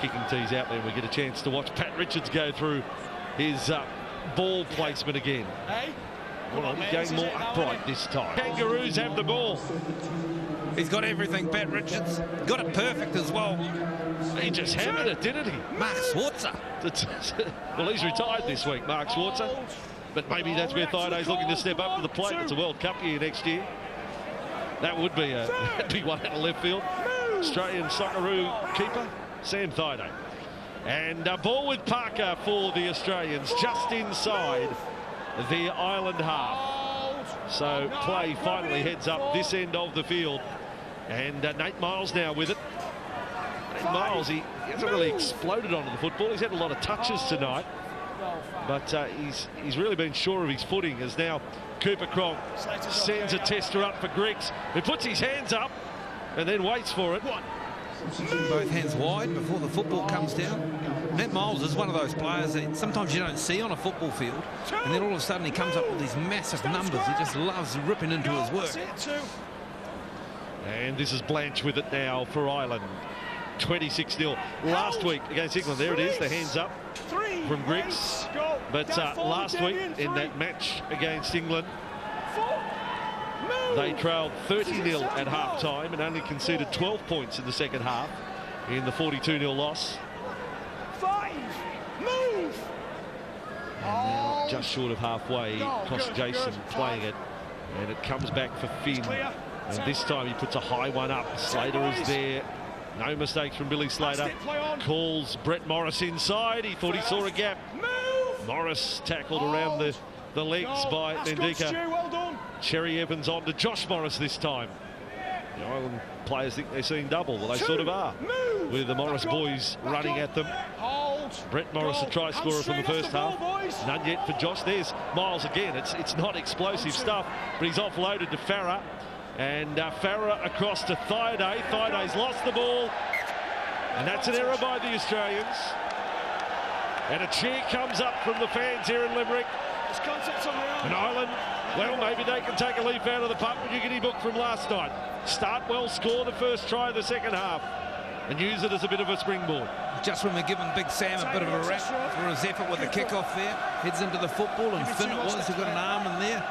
kicking tees out there. We get a chance to watch Pat Richards go through his ball placement again. Well, he's going more upright this time. Kangaroos have the ball. He's got everything, Pat Richards. Got it perfect as well. He just hammered it, didn't he? Mark Schwarzer. Well, he's retired this week, Mark Schwarzer. But maybe that's where Thailand's looking to step up to the plate. It's a World Cup year next year. That would be that'd be one out of left field. Australian Socceroo keeper, Sam Thaiday. And a ball with Parker for the Australians, just inside the island half. So play finally heads up this end of the field. And Nate Miles now with it. Nate Miles, he hasn't really exploded onto the football. He's had a lot of touches tonight. But he's really been sure of his footing, as now Cooper Cronk sends a tester up for Griggs, who puts his hands up and then waits for it. Both hands wide before the football comes down. Nate Miles is one of those players that sometimes you don't see on a football field, and then all of a sudden he comes up with these massive numbers. He just loves ripping into his work. And this is Blanche with it now for Ireland. 26-0. Last week against England, there it is, the hands up from Griggs. But last week in that match against England, they trailed 30-0 at half-time and only conceded 12 points in the second half in the 42-0 loss. And now just short of halfway, Cross Jason playing it, and it comes back for Finn. And this time he puts a high one up. Slater is there. No mistakes from Billy Slater. Calls Brett Morris inside. He thought he saw a gap. Morris tackled around the legs by Ndika. Cherry Evans on to Josh Morris this time. The Ireland players think they're seeing double. Well, they sort of are, with the Morris boys running at them. Brett Morris, a try scorer from the first half. None yet for Josh. There's Miles again. It's not explosive stuff, but he's offloaded to Farah. And Farah across to Thaiday. Thaiday's lost the ball. And that's an error by the Australians. And a cheer comes up from the fans here in Limerick. And Ireland, well, maybe they can take a leaf out of the Papua New Guinea book from last night. Start well, score the first try of the second half, and use it as a bit of a springboard. Just when we're giving Big Sam a bit of a rap for his effort with the kickoff there, heads into the football, and Finn it was who got an arm in there.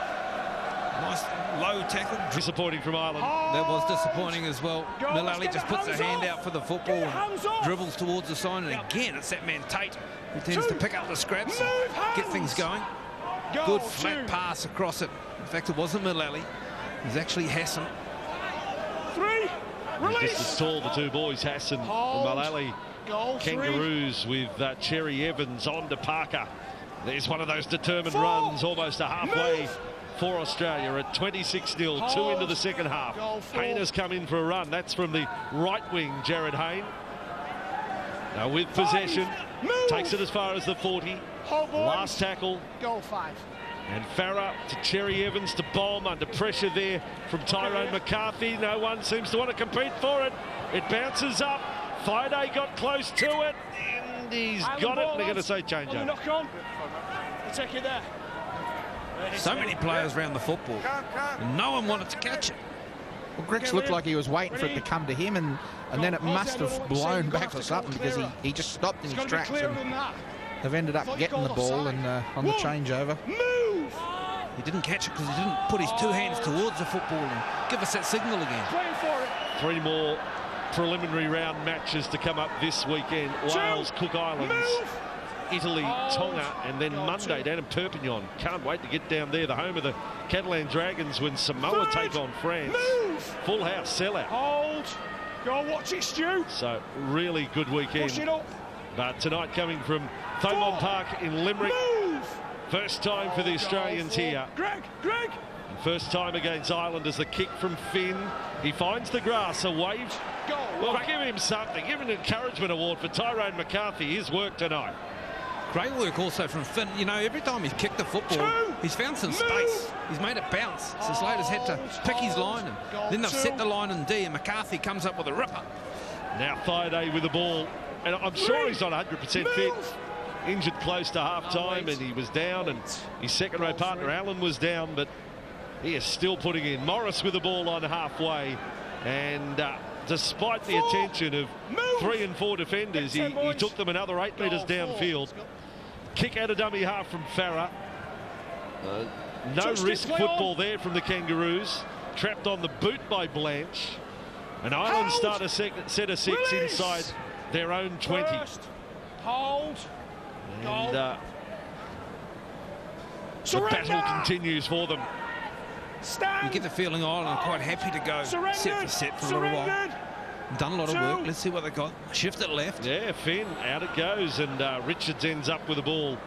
Nice low tackle. Disappointing from Ireland. That was disappointing as well. Mullally just puts a hand out for the football and dribbles towards the sign, and again it's that man Tate who tends to pick up the scraps and get things going. Good flat pass across it. In fact, it wasn't Mullally. It was actually Hassan. Just as tall, the two boys, Hassan and Mullally. Kangaroos with Cherry Evans on to Parker. There's one of those determined runs, almost a halfway for Australia at 26-0, 2 into the second half. Hayne has come in for a run. That's from the right wing, Jared Hayne. Now with possession, takes it as far as the 40. Last tackle. And Farah to Cherry Evans to bomb under pressure there from Tyrone McCarthy. No one seems to want to compete for it. It bounces up. Thaiday got close to it, and he's got it. They're going to say changeover. Take it there. So many players around the football, and no one wanted to catch it. Well, Griggs looked like he was waiting for it to come to him, and then it must have blown back or something, because he just stopped in his tracks, and they've ended up getting the ball and on the changeover. He didn't catch it because he didn't put his two hands towards the football and give us that signal again. 3 more preliminary round matches to come up this weekend. Wales, Cook Islands, Italy, Tonga, and then Monday down in Perpignan. Can't wait to get down there, the home of the Catalan Dragons, when Samoa take on France. Full house sellout. Hold. Go watch it, Stu. So really good weekend. Push it up. But tonight coming from Thomond Park in Limerick. First time for the Australians here. Greg. First time against Ireland as the kick from Finn. He finds the grass, a wave. Well, give him something. Give him an encouragement award for Tyrone McCarthy. His work tonight. Great work also from Finn. You know, every time he's kicked the football, he's found some space. He's made it bounce. So Slater's had to pick his line, and then they've set the line in D, and McCarthy comes up with a ripper. Now Thaiday with the ball, and I'm sure he's not 100% fit. Injured close to half-time, and he was down, and his second-row partner Allen was down, but he is still putting in. Morris with the ball on halfway, and despite the attention of 3 and 4 defenders, he took them another 8 metres downfield. Kick out of dummy half from Farah. No risk football there from the Kangaroos. Trapped on the boot by Blanche. And Ireland start a set of 6 inside their own 20. Hold. And the battle continues for them. You get the feeling Ireland are quite happy to go set for set for a little while. Done a lot of work. Let's see what they got. Shift it left. Yeah, Finn, out it goes. And Richards ends up with the ball.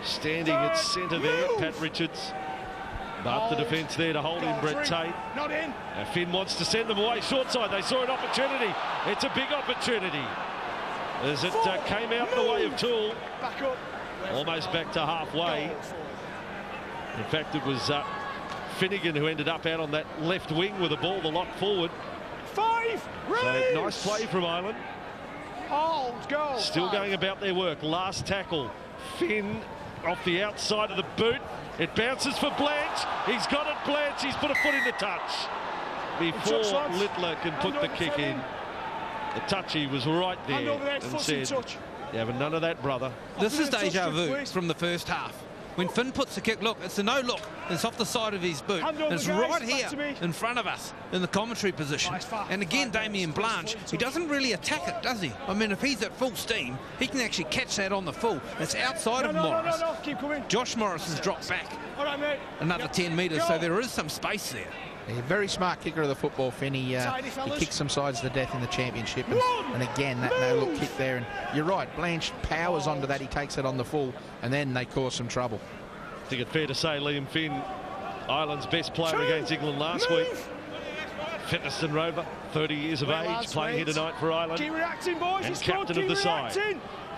Standing at centre there, Pat Richards. But the defence there to hold him, Brett Tate. Not in. Finn wants to send them away short side. They saw an opportunity. It's a big opportunity. As it came out the way of Toole. Back up. Almost back to halfway. In fact, it was Finnegan who ended up out on that left wing with the ball, the lock forward. 5. So nice play from Ireland. Hold. Go. Still going about their work. Last tackle. Finn off the outside of the boot. It bounces for Blanche. He's got it, Blanche. He's put a foot in the touch before Littler can put the kick in. The touchy was right there and said, yeah, but none of that, brother. This is deja vu from the first half. When Finn puts the kick, look, it's a no look. It's off the side of his boot. And it's right here in front of us in the commentary position. And again, Damien Blanche, he doesn't really attack it, does he? I mean, if he's at full steam, he can actually catch that on the full. It's outside of Morris. Keep coming. Josh Morris has dropped back another 10 metres, so there is some space there. A very smart kicker of the football, Finn. He kicks some sides to death in the championship. And again, that no-look kick there. And you're right, Blanche powers onto that. He takes it on the full, and then they cause some trouble. I think it's fair to say Liam Finn, Ireland's best player against England last week. Featherstone Rover, 30 years of age, playing here tonight for Ireland. Keep reacting, boys. And captain of the side.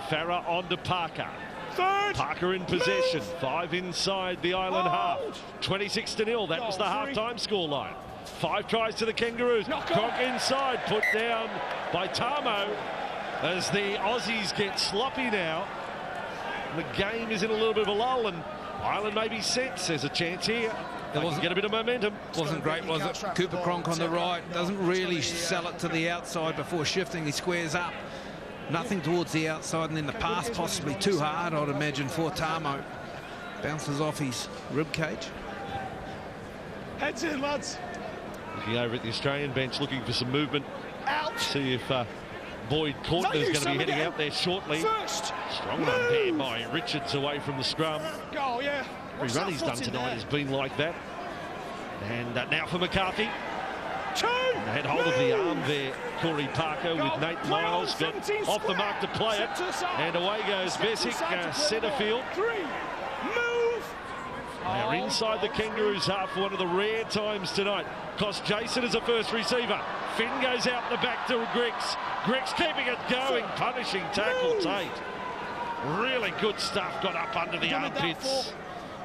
Farah on to Parker. Parker in possession. 5 inside the Ireland half. 26-0. That was the half-time scoreline. 5 tries to the Kangaroos. Cronk inside, put down by Tamo as the Aussies get sloppy now. The game is in a little bit of a lull, and Ireland maybe sense there's a chance here. They can get a bit of momentum. Wasn't great, was it? Cooper Cronk on the right. Doesn't really sell it to the outside before shifting. He squares up. Nothing towards the outside, and then the pass possibly too hard, I'd imagine, for Tamo. Bounces off his rib cage. Heads in, lads. Looking over at the Australian bench, looking for some movement. Out. See if Boyd Courtney is going to be heading out there shortly. Strong run there by Richards away from the scrum. Go, yeah. Every run he's done tonight has been like that. And now for McCarthy. They had hold of the arm there, Corey Parker, with Nate Miles. Got off the mark to play it. And away goes Besic, centre field. They are inside the Kangaroos half for one of the rare times tonight. Cost Jason as a first receiver. Finn goes out the back to Grex. Grex keeping it going, punishing tackle Tate. Really good stuff, got up under the armpits.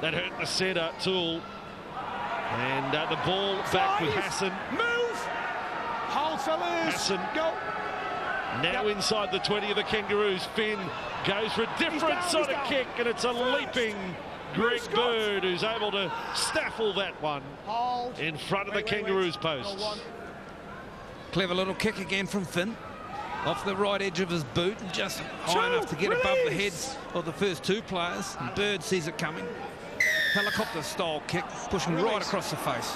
That hurt the centre, Toole. And the ball back with Hassan. Hold, fellas. Hassan. Go. Now inside the 20 of the Kangaroos. Finn goes for a different sort of kick, and it's a leaping Greg Bird who's able to snaffle that one in front of the Kangaroos posts. Clever little kick again from Finn. Off the right edge of his boot, just high enough to get above the heads of the first 2 players. And Bird sees it coming. Helicopter-style kick, pushing right across the face.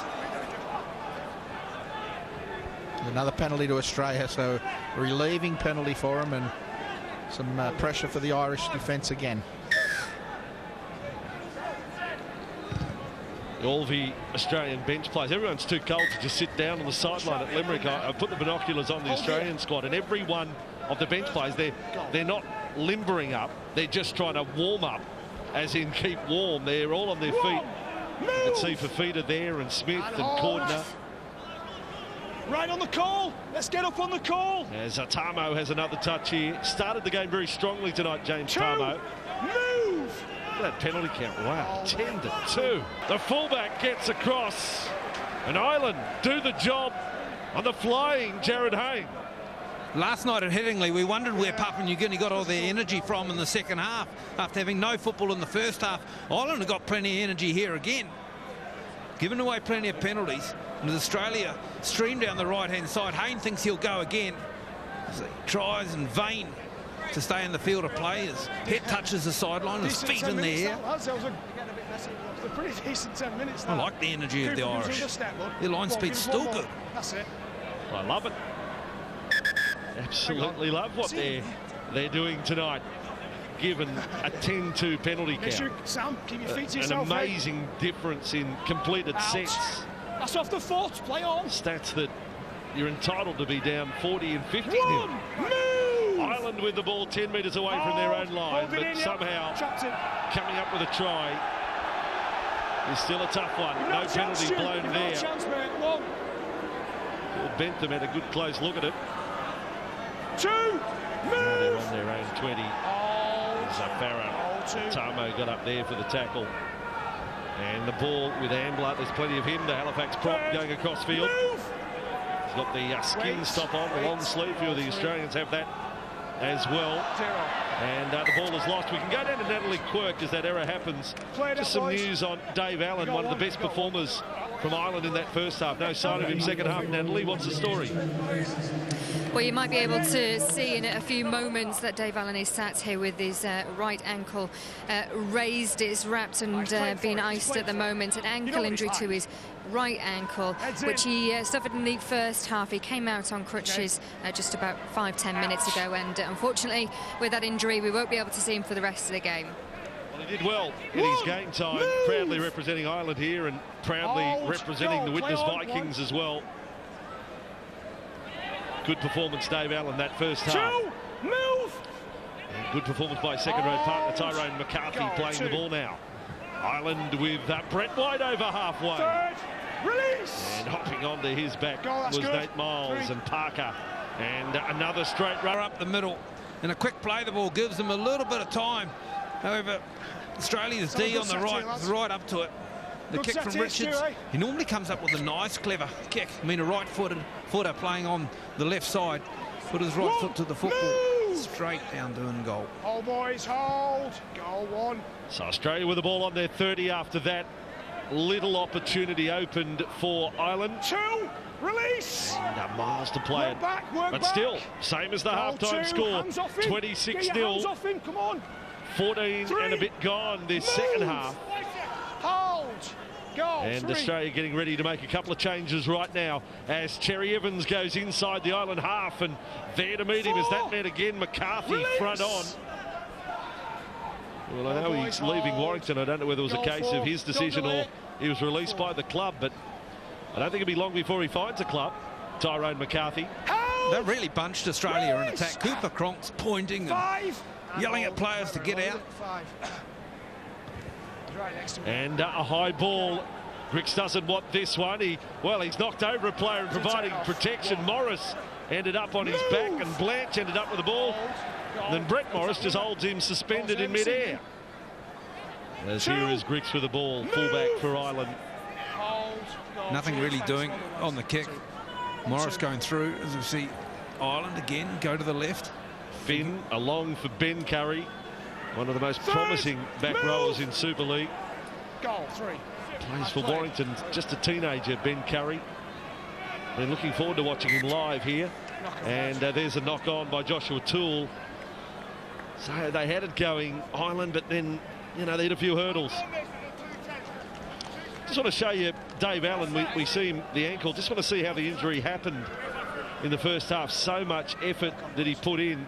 Another penalty to Australia, so relieving penalty for him, and some pressure for the Irish defence again. All the Australian bench players, everyone's too cold to just sit down on the sideline at Limerick. I put the binoculars on the Australian squad, and every one of the bench players, they're not limbering up, they're just trying to warm up, as in keep warm. They're all on their feet. You can see Fafita there, and Smith and Cordner. Right on the call. Let's get up on the call. As Tamo has another touch here. Started the game very strongly tonight, James Tamo. Move. Look at that penalty count. Wow, 10-2. The fullback gets across. And Ireland do the job on the flying Jared Hayne. Last night at Headingley, we wondered where Papua New Guinea got all their energy from in the second half. After having no football in the first half, Ireland have got plenty of energy here again. Given away plenty of penalties. And Australia stream down the right-hand side. Hayne thinks he'll go again. So he tries in vain to stay in the field of players. Head touches the sideline, his feet in the air. A pretty decent 10 minutes I like the energy of the Irish. Their line speed's still good. That's it. I love it. Absolutely love what they're doing tonight. Given a 10-2 penalty count. Sam, keep your feet to An yourself, amazing difference in completed sets. That's off the foot. Play on. Stats that you're entitled to be down 40 and 50. Move! Ireland with the ball 10 metres away from their own line, but somehow coming up with a try is still a tough one. No penalty blown there. Phil Bentham had a good close look at it. Now they're on their own 20. Farah. Tamo got up there for the tackle. And the ball with Ambler. There's plenty of him. The Halifax prop going across field. He's got the skin stop on, the long sleeve. Few of the Australians have that as well. And the ball is lost. We can go down to Natalie Quirk as that error happens. Just some news on Dave Allen, one of the best performers from Ireland in that first half. No sign of him second half. Natalie, what's the story? Well, you might be able to see in a few moments that Dave Allen is sat here with his right ankle raised. It's wrapped and being iced at the moment. An ankle injury to his right ankle, which he suffered in the first half. He came out on crutches just about 5-10 minutes ago, and unfortunately, with that injury, we won't be able to see him for the rest of the game. Well, he did well in his game time, proudly representing Ireland here and proudly representing the Widnes Vikings as well. Good performance, Dave Allen, that first half. And good performance by second-row partner Tyrone McCarthy playing the ball now. Ireland with Brett White over halfway. And hopping onto his back was Nate Miles and Parker. And another straight run up the middle. And a quick play, the ball gives them a little bit of time. However, Australia's D on the right up to it. The kick from Richards. He normally comes up with a nice, clever kick. I mean, a right-footer playing on the left side. Put his right foot to the football. Straight down to in goal. Hold, boys, hold. Goal one. So Australia with the ball on their 30 after that. Little opportunity opened for Ireland. Release. And Miles to play it. But still, same as the half-time score. 26-0. Come on. 14 and a bit gone this second half. Hold. Goal. And Australia getting ready to make a couple of changes right now as Cherry Evans goes inside the Ireland half, and there to meet him is that man again, McCarthy, front on. Well, I know he's leaving Warrington. I don't know whether it was a case of his decision or he was released by the club, but I don't think it'll be long before he finds a club. Tyrone McCarthy. That really bunched Australia in attack. Cooper Cronk's pointing and yelling at players to get out. And a high ball. Griggs doesn't want this one. He's knocked over a player and providing protection. Morris ended up on his back and Blanche ended up with the ball. And then Brett Morris just holds him suspended in mid-air. As here is Griggs with the ball, fullback for Ireland. Nothing really doing on the kick. Morris going through, as we see Ireland again go to the left. Finn along for Ben Curry, one of the most promising back rowers in Super League. Goal 3. Plays for Warrington, just a teenager, Ben Curry. Been looking forward to watching him live here. And there's a knock on by Joshua Toole. So they had it going, Ireland, but then, you know, they hit a few hurdles. Just want to show you Dave Allen. We see him, the ankle. Just want to see how the injury happened in the first half. So much effort that he put in.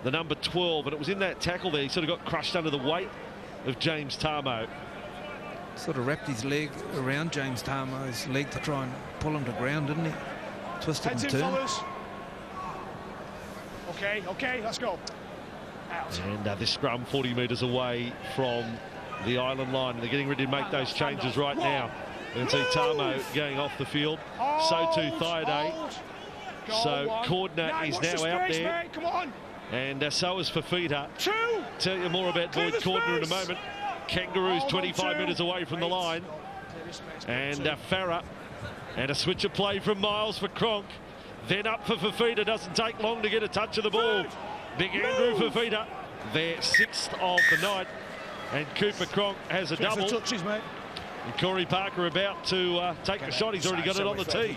The number 12, and it was in that tackle there. He sort of got crushed under the weight of James Tamo. Sort of wrapped his leg around James Tamo's leg to try and pull him to ground, didn't he? Twisted and turned. Okay, let's go. Out. And this scrum 40 metres away from the Ireland line. They're getting ready to make those changes right now. You can see Tamo going off the field. So too Thaiday. So Cordner is now out there. Come on. And so is Fafita. Tell you more about Boyd Cordner in a moment. Kangaroos 25 metres away from the line. And Farah. And a switch of play from Miles for Cronk. Then up for Fafita. Doesn't take long to get a touch of the ball. Big Andrew Fafita. Their 6th of the night. And Cooper Cronk has a double. Touches, mate. And Corey Parker about to take a shot. He's already got it on the tee.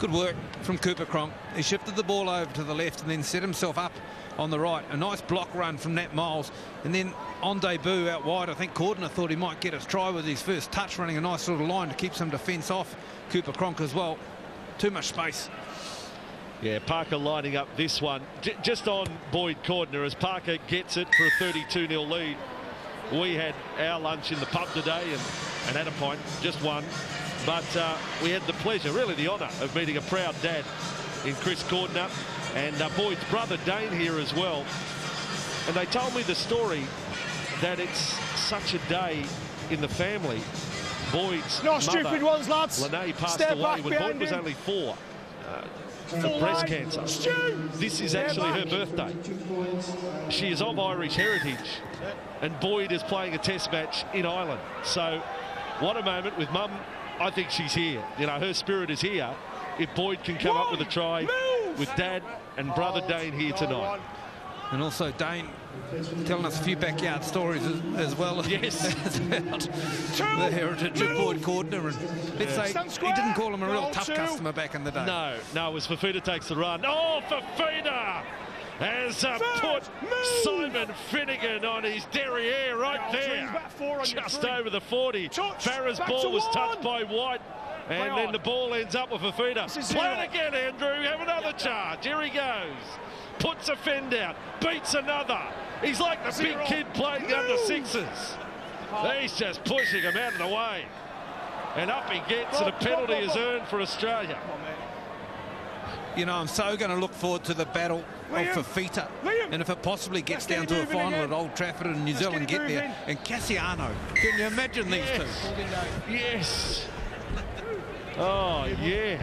Good work from Cooper Cronk. He shifted the ball over to the left and then set himself up on the right. A nice block run from Nat Miles. And then on debut out wide, I think Cordner thought he might get a try with his first touch, running a nice little line to keep some defence off Cooper Cronk as well. Too much space. Yeah, Parker lining up this one. Just on Boyd Cordner as Parker gets it for a 32-0 lead. We had our lunch in the pub today and had a pint, just one. But we had the pleasure, really the honour, of meeting a proud dad in Chris Cordner and Boyd's brother Dane here as well. And they told me the story that it's such a day in the family. Boyd's no mother, stupid ones, lads. Lene, passed Step away when Boyd was him. only 4 of breast cancer. This is actually her birthday. She is of Irish heritage, and Boyd is playing a test match in Ireland. So what a moment with Mum. I think she's here. You know, her spirit is here. If Boyd can come up with a try with Dad and brother Dane here tonight. And also Dane telling us a few backyard stories as well. Yes. About the heritage of Boyd Cordner. And let's say he didn't call him a real tough customer back in the day. No, as Fafita takes the run. Oh, Fafita has put Simon Finnegan on his derriere right there. Just over the 40. Farah's ball was touched by White. And then the ball ends up with Fafita. Play it again, Andrew. Have another charge. Here he goes. Puts a fend out. Beats another. He's like the big kid playing under sixes. He's just pushing him out of the way. And up he gets, and a penalty is earned for Australia. You know, I'm so going to look forward to the battle of Fafita. And if it possibly gets down to a final at Old Trafford and New Zealand get there. And Cassiano. Can you imagine these two? Yes. Oh, yeah.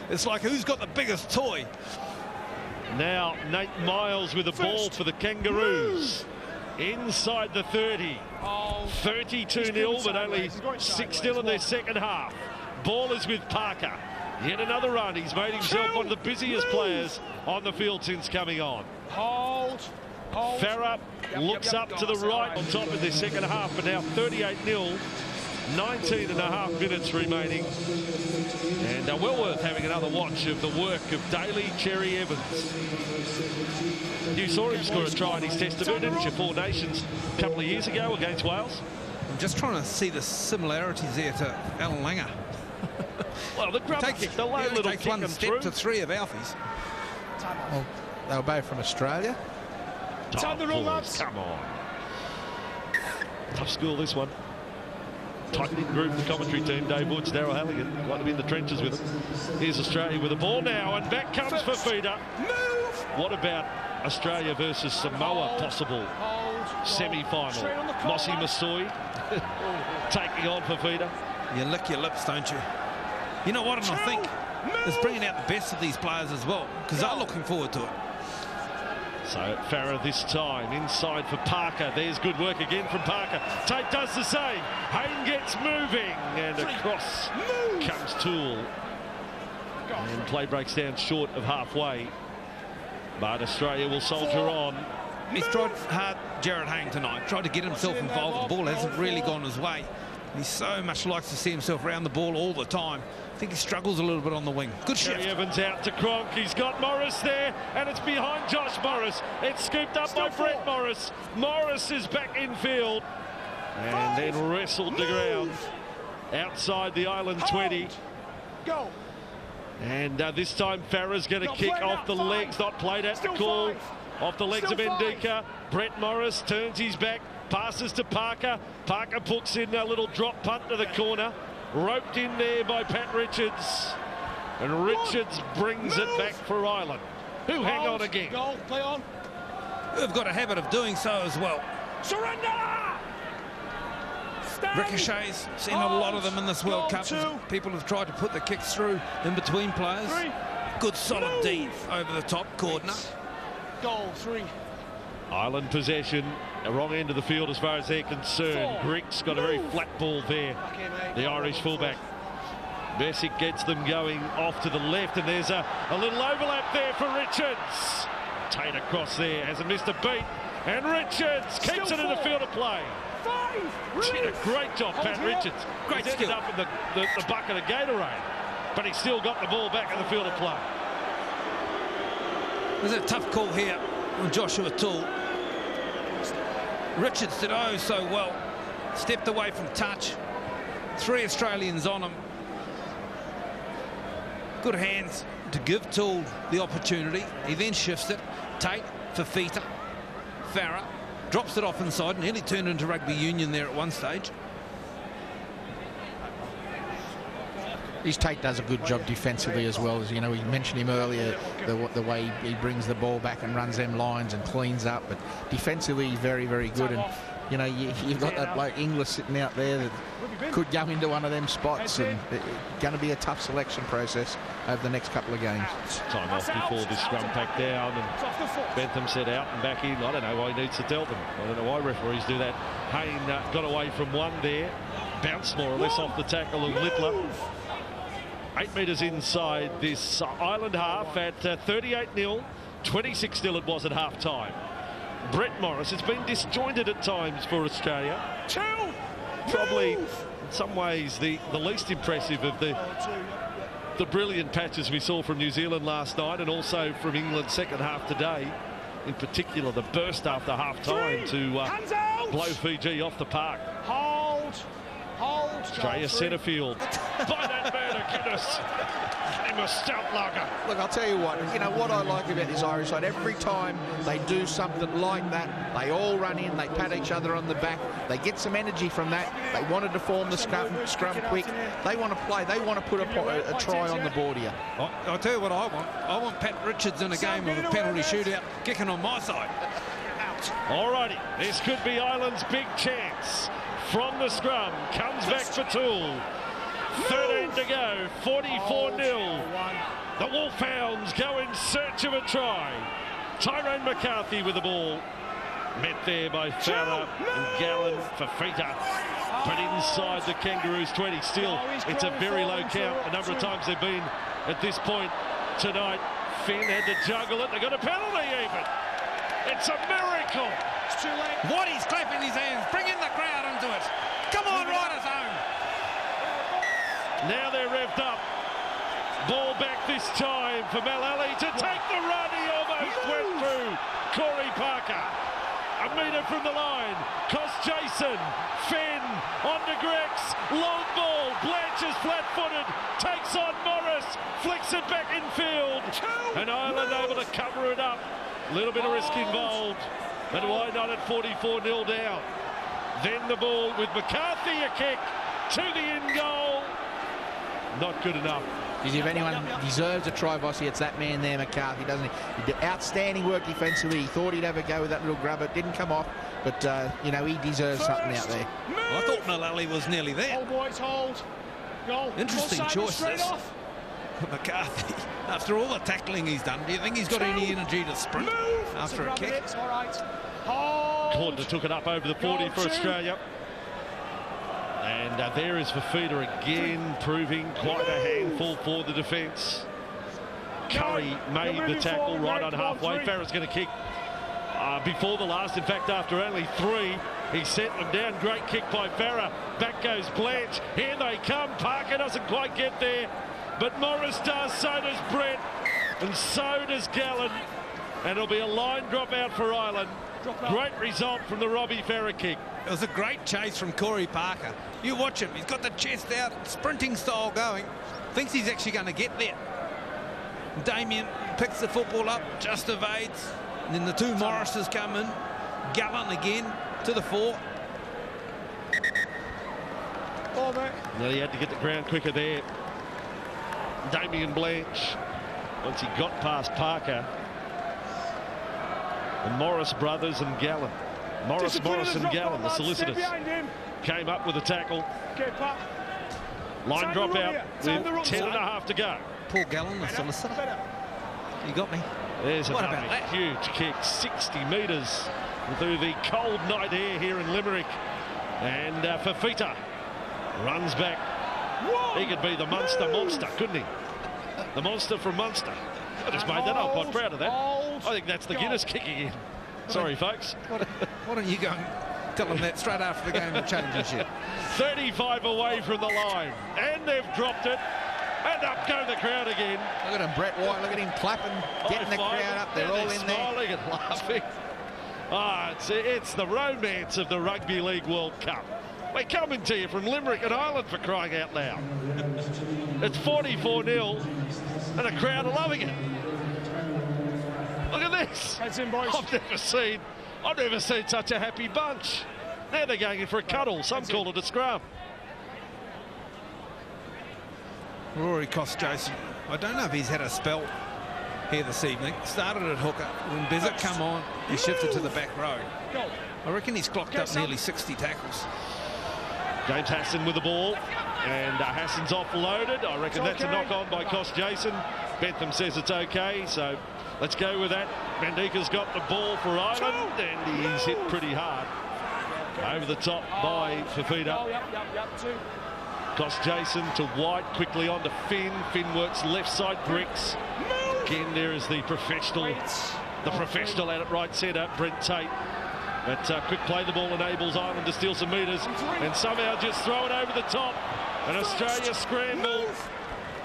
It's like, who's got the biggest toy? Now, Nate Miles with the ball for the Kangaroos. Inside the 30. 32-0, but only 6-0 in their second half. Ball is with Parker. Yet another run. He's made himself one of the busiest players on the field since coming on. Farah looks up to the right on top of their second half, but now 38-0. 19.5 minutes remaining. And well worth having another watch of the work of Daly Cherry Evans. You saw him score a try in his test debut, didn't you? 4 Nations a couple of years ago against Wales. I'm just trying to see the similarities there to Alan Langer. Well, the grub kick, the low little takes kick one step through. to 3 of Alfie's. Well, they were both from Australia. Time the run, lads. Come on. Tough school, this one. Tight-knit group, the commentary team, Dave Woods, Darryl Halligan, like to be in the trenches with them. Here's Australia with the ball now, and back comes Fafita. What about Australia versus Samoa possible semi-final? Mossy Masoi taking on Fafita. You lick your lips, don't you? You know what, and I think it's bringing out the best of these players as well, because they're looking forward to it. So Farah this time inside for Parker. There's good work again from Parker. Tate does the same. Hayne gets moving, and across comes Toole. And play breaks down short of halfway. But Australia will soldier on. He's tried hard, Jared Hayne, tonight. Tried to get himself involved. The ball hasn't really gone his way. He so much likes to see himself around the ball all the time. I think he struggles a little bit on the wing. Good shift. Evans out to Cronk. He's got Morris there, and it's behind Josh Morris. It's scooped up by Brett Morris. Morris is back in field, and then wrestled to ground outside the Island 20. Go. And this time Farah's going to kick off the legs, not played at the call. Off the legs of Ndika. Brett Morris turns his back, passes to Parker. Parker puts in a little drop punt to the corner. Roped in there by Pat Richards. And Richards brings it back for Ireland, who hang on again. Goal, play on. Who've got a habit of doing so as well. Surrender! Ricochets, seen a lot of them in this World Cup. People have tried to put the kicks through in between players. Good solid D over the top, Cordner. Goal, 3. Ireland possession, a wrong end of the field as far as they're concerned. Grick's got a very flat ball there, the Irish fullback. Bessick gets them going off to the left, and there's a little overlap there for Richards. Tate across there, hasn't missed a beat, and Richards keeps it in the field of play. Did a great job, Pat Richards. Great He's ended skill. up in the bucket of Gatorade, but he still got the ball back in the field of play. There's a tough call here on Joshua Toole. Richards did oh so well. Stepped away from touch. 3 Australians on him. Good hands to give Toole the opportunity. He then shifts it. Tate, Fifita, Farah. Drops it off inside. Nearly turned into rugby union there at one stage. His Tate does a good job defensively as well. As you know, we mentioned him earlier, the way he brings the ball back and runs them lines and cleans up. But defensively, very, very good. And you know, you've got that bloke Inglis sitting out there that could go into one of them spots, and it's going to be a tough selection process over the next couple of games. Time off before this scrum pack down, and Bentham said out and back in. I don't know why he needs to tell them. I don't know why referees do that. Hayne got away from one there, bounced more or less off the tackle of Littler. 8 metres inside this Island half at 38-0, 26-0 it was at half-time. Brett Morris, it's been disjointed at times for Australia. Probably, in some ways, the least impressive of the brilliant patches we saw from New Zealand last night, and also from England's second half today. In particular, the burst after half-time to blow Fiji off the park. Hold. Australia centre field. By that man of Guinness. Him a stout lager. Look, I'll tell you what I like about this Irish side, every time they do something like that, they all run in, they pat each other on the back, they get some energy from that. They wanted to form the scrum quick. They want to play, they want to put a try on the board here. I'll tell you what I want. I want Pat Richards in a game of a penalty shootout kicking on my side. Alrighty, this could be Ireland's big chance. From the scrum, comes back for Toole. 13 to go, 44-0. The Wolfhounds go in search of a try. Tyrone McCarthy with the ball. Met there by Farah and Gallen for Fifita. But inside the Kangaroos 20. Still, it's a very low count. A number of times they've been at this point tonight. Finn had to juggle it. They got a penalty even. It's a miracle. It's too late. Waddy's clapping his hands. Bring in the crowd into it. Come on, Riders home. Now they're revved up. Ball back this time for Malali to take the run. He almost went through Corey Parker. A metre from the line. Cost Jason. Finn on to Grex. Long ball. Blanche is flat-footed. Takes on Morris. Flicks it back infield. And Ireland able to cover it up. A little bit of risk involved. But why not at 44-0 down? Then the ball with McCarthy, a kick to the in goal. Not good enough. If anyone deserves a try, Vossi, it's that man there, McCarthy, doesn't he? He did outstanding work defensively. He thought he'd have a go with that little grubber. It didn't come off, but, you know, he deserves something out there. I thought Malali was nearly there. Hold, boys, hold. Goal. Interesting choice, this. McCarthy, after all the tackling he's done, do you think he's got any energy to sprint after a kick? All right. Cordner took it up over the 40 for Australia. And there is Fifita again, proving quite a handful for the defence. Curry made the tackle right on halfway. Farah's going to kick before the last. In fact, after only 3, he sent them down. Great kick by Farah. Back goes Blanche. Here they come. Parker doesn't quite get there, but Morris does. So does Brett, and so does Gallen. And it'll be a line drop out for Ireland. Great result from the Robbie Farah kick. It was a great chase from Corey Parker. You watch him. He's got the chest out, sprinting style going. Thinks he's actually going to get there. Damien picks the football up, just evades. And then the 2 Morrises come in. Gallen again to the 4. Well, he had to get the ground quicker there. Damien Blanche, once he got past Parker. The Morris brothers and Gallen. Morris and Gallen, the solicitors, came up with a tackle. Line drop out with 10.5 to go. Paul Gallen, the solicitor. You got me. There's What another about that? huge kick, 60 metres through the cold night air here in Limerick. And Fifita runs back. He could be the Munster monster, couldn't he? The monster from Munster. I just made that up. I'm proud of that. I think that's the Guinness kicking in. Sorry, folks. Why don't you go and Tell them that straight after the game of championship. 35 away from the line, and they've dropped it. And up go the crowd again. Look at him, Brett White. Look at him clapping, getting the crowd up. They're all in there. Smiling and laughing. It's the romance of the Rugby League World Cup. We're coming to you from Limerick and Ireland, for crying out loud. It's 44-0, and the crowd are loving it. Look at this. Heads in, boys. I've never seen such a happy bunch. Now they're going in for a cuddle. Some call it a scrum. Rory Kostjasyn, I don't know if he's had a spell here this evening. Started at hooker. When Bezic come on, he shifted to the back row. I reckon he's clocked up nearly 60 tackles. James Hassan with the ball, and Hassan's offloaded. I reckon that's a knock-on by Kostjasyn. Bentham says it's okay, so let's go with that. Mandika's got the ball for Ireland, and he's hit pretty hard. Over the top by Fifita. Kostjasyn to White, quickly on to Finn. Finn works left side bricks. Again, there is the professional at it right centre, Brent Tate. But quick play, the ball enables Ireland to steal some metres and somehow just throw it over the top. And Australia scramble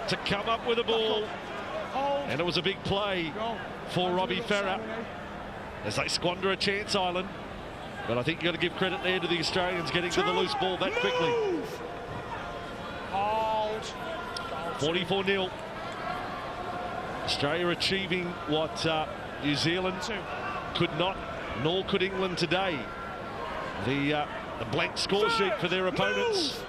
to come up with the ball. And it was a big play for Robbie Farah as they squander a chance, Ireland. But I think you've got to give credit there to the Australians getting to the loose ball that quickly. 44-0. Australia achieving what New Zealand could not, nor could England today. The blank score sheet for their opponents.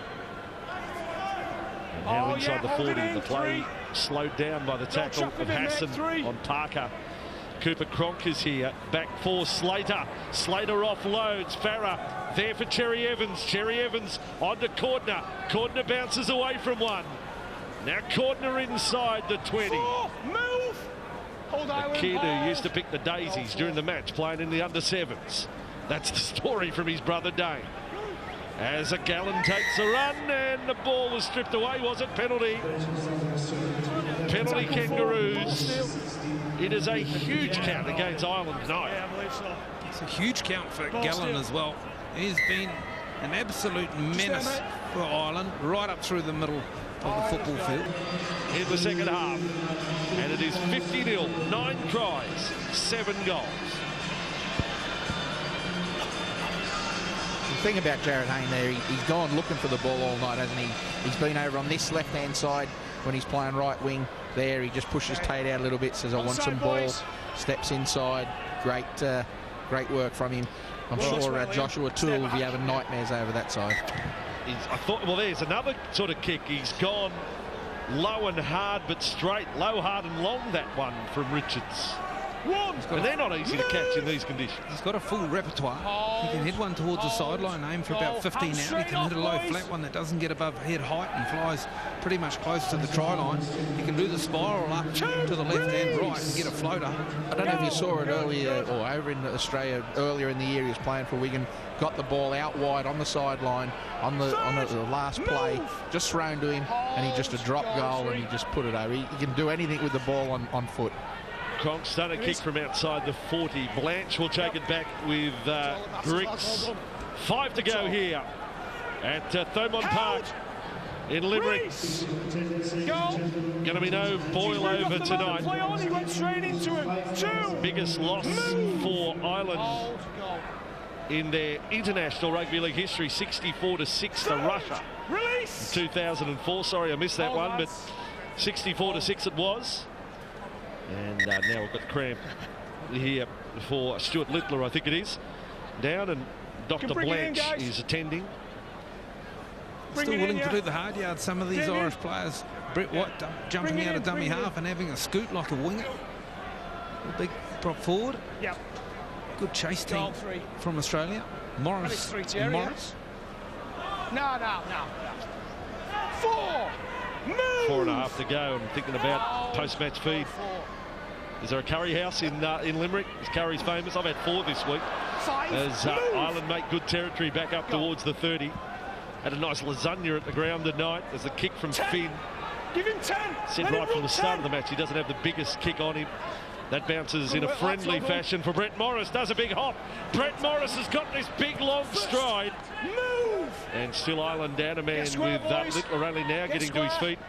And now inside the 40, the play slowed down by the tackle of Hassan on Parker. Cooper Cronk is here, back for Slater. Slater offloads, Farah there for Cherry Evans. Cherry Evans on to Cordner. Cordner bounces away from one. Now Cordner inside the 20. The kid who used to pick the daisies during the match, playing in the under-7s. That's the story from his brother Dane. As a Gallen takes a run, and the ball was stripped away. Was it penalty? Penalty Kangaroos. It is a huge count against Ireland. No. It's a huge count for Gallen as well. He's been an absolute menace for Ireland right up through the middle of the football field. In the second half, and it is 50-0, 9 tries, 7 goals. The thing about Jared Hayne there, he's gone looking for the ball all night, hasn't he? He's been over on this left-hand side when he's playing right wing. There, he just pushes Tate out a little bit, says, I want some ball, steps inside. Great work from him. I'm sure Joshua Toole will be having nightmares over that side. I thought, well, there's another sort of kick. He's gone low and hard, but straight. Low, hard and long, that one from Richards. And they're not easy to catch in these conditions. He's got a full repertoire. He can hit one towards the sideline, aim for about 15 out. He can hit a low flat one that doesn't get above head height and flies pretty much close to the try line. He can do the spiral up to the left and right and get a floater. I don't know if you saw it earlier or over in Australia earlier in the year. He was playing for Wigan, got the ball out wide on the sideline on the last play, just thrown to him, and he just a drop goal and he just put it over. He can do anything with the ball on foot. Cronk's done a kick from outside the 40. Blanche will take it back with Bricks. 5 to go here at Thomond Park in Limerick. Going to be no boil over tonight. Biggest loss for Ireland in their international rugby league history, 64-6 to Russia in 2004. Sorry, I missed that one, but 64-6 it was. And now we've got cramp here for Stuart Littler, I think it is. Down, and Dr. Blanche is attending. Still willing to do the hard yards, some of these Irish players. Brett White jumping out of dummy half and having a scoot like a winger. A big prop forward. Yep. Good chase team from Australia. Morris. Morris. No. 4.5 to go. I'm thinking about post-match feed. Is there a curry house in Limerick? Is Curry's famous? I've had 4 this week. As Ireland make good territory back up towards the 30. Had a nice lasagna at the ground tonight. There's a kick from Finn. Give him 10. Said right from the start of the match he doesn't have the biggest kick on him. That bounces in a friendly fashion for Brett Morris. Does a big hop. Brett Morris has got this big long stride. Move! And still Ireland down a man with Littler only now getting to his feet.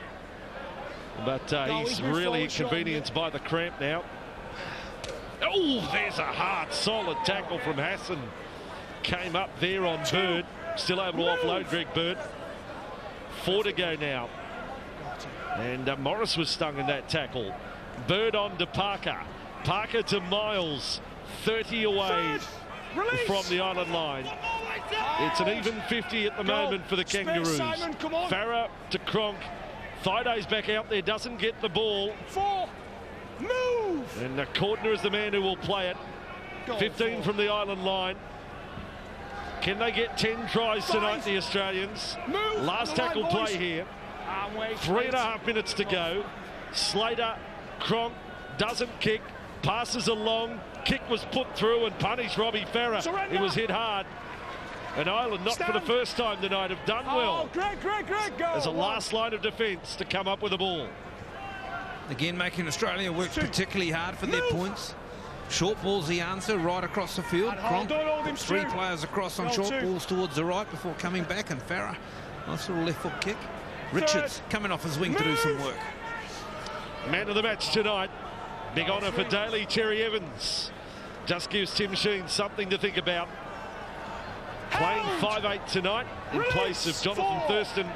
But he's really inconvenienced by the cramp now. Oh, there's a hard, solid tackle from Hassan. Came up there on Bird. Still able to offload Greg Bird. 4 to go now. And Morris was stung in that tackle. Bird on to Parker. Parker to Miles. 30 away from the Island line. It's an even 50 at the moment for the Kangaroos. Farah to Cronk. Thaida's back out there, doesn't get the ball. 4. Move! And Cordner is the man who will play it. 15 from the Island line. Can they get 10 tries tonight, the Australians? Last tackle play here. 3.5 minutes to go. Slater, Cronk doesn't kick, passes along. Kick was put through and punished Robbie Farah. He was hit hard. And Ireland, not for the first time tonight, have done well as a last line of defence to come up with a ball. Again, making Australia work particularly hard for their points. Short ball's the answer, right across the field. Cronk, 3 players across on short balls towards the right before coming back, and Farah, nice little left foot kick. Richards coming off his wing to do some work. Man of the match tonight. Big honour for Daly Cherry Evans. Just gives Tim Sheen something to think about. Playing 5'8" tonight in place of Jonathan Thurston.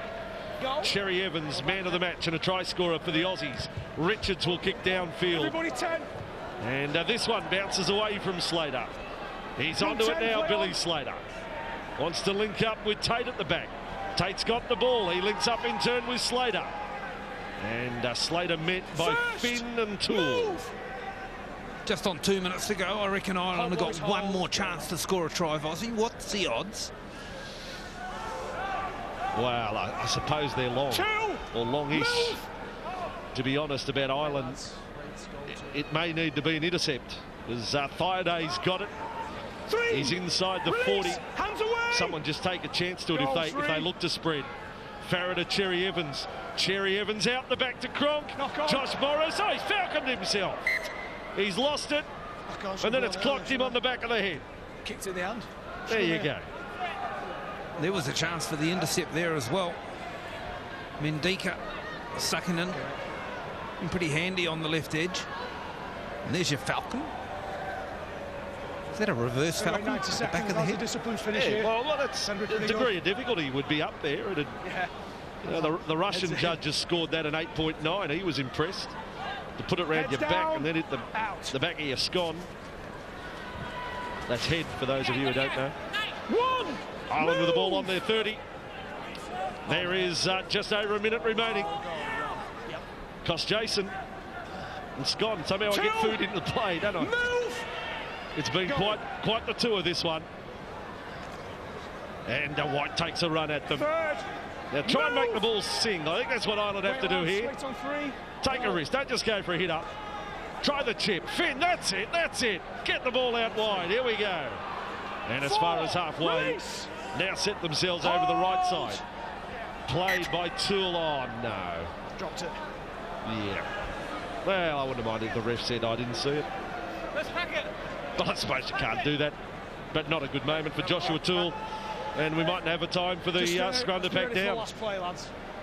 Cherry Evans, man of the match and a try scorer for the Aussies. Richards will kick downfield. And this one bounces away from Slater. He's onto it now, Billy Slater. Wants to link up with Tate at the back. Tate's got the ball. He links up in turn with Slater. And Slater met by Finn and Toole. Just on 2 minutes to go, I reckon Ireland have got one more chance to score a try of Aussie. What's the odds? Well, I suppose they're long, or longish. To be honest about Ireland, it may need to be an intercept, because Thaida's got it. He's inside the 40. Someone just take a chance to it if they look to spread. Farah to Cherry Evans. Cherry Evans out the back to Cronk. Josh Morris. Oh, he's falconed himself. He's lost it. And then it's clocked him on the back of the head. Kicked in the hand. There you go. There was a chance for the intercept there as well. Mendika sucking in. Been pretty handy on the left edge. And there's your falcon. Is that a reverse falcon at the back of the head? Yeah, well, that's the degree of difficulty would be up there. You know, the Russian judge just scored that an 8.9. He was impressed. To put it round your back and then hit the back of your scon. That's head for those of you who don't know. Ireland with the ball on their 30. There is just over a minute remaining. Cost Jason and Scott. Somehow I get food into the play, don't I? It's been quite the tour, this one. And White takes a run at them. Now try and make the ball sing. I think that's what Ireland have to do here. Take a risk. Don't just go for a hit up. Try the chip. Finn, that's it. That's it. Get the ball out wide. Here we go. And as far as halfway, now set themselves over the right side. Played by Toole. Oh, no. Dropped it. Yeah. Well, I wouldn't mind if the ref said I didn't see it. Let's pack it. Well, I suppose you can't do that. But not a good moment for Joshua Toole. And we might have a time for the scrum to pack down.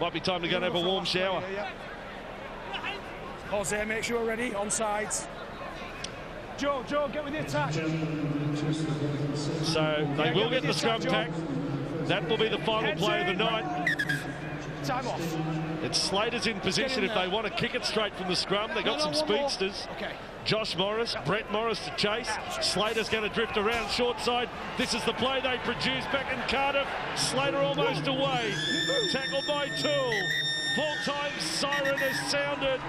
Might be time to go and have a warm shower. Jose, make sure we're ready. On sides. Joe, get with the attack. So they will get the scrum pack. That will be the final play of the night. Time off. It's Slater's in position if they want to kick it straight from the scrum. They got some speedsters. Okay. Josh Morris, Brett Morris to chase. Slater's going to drift around short side. This is the play they produce back in Cardiff. Slater almost away. Tackled by Toole. Full-time siren has sounded.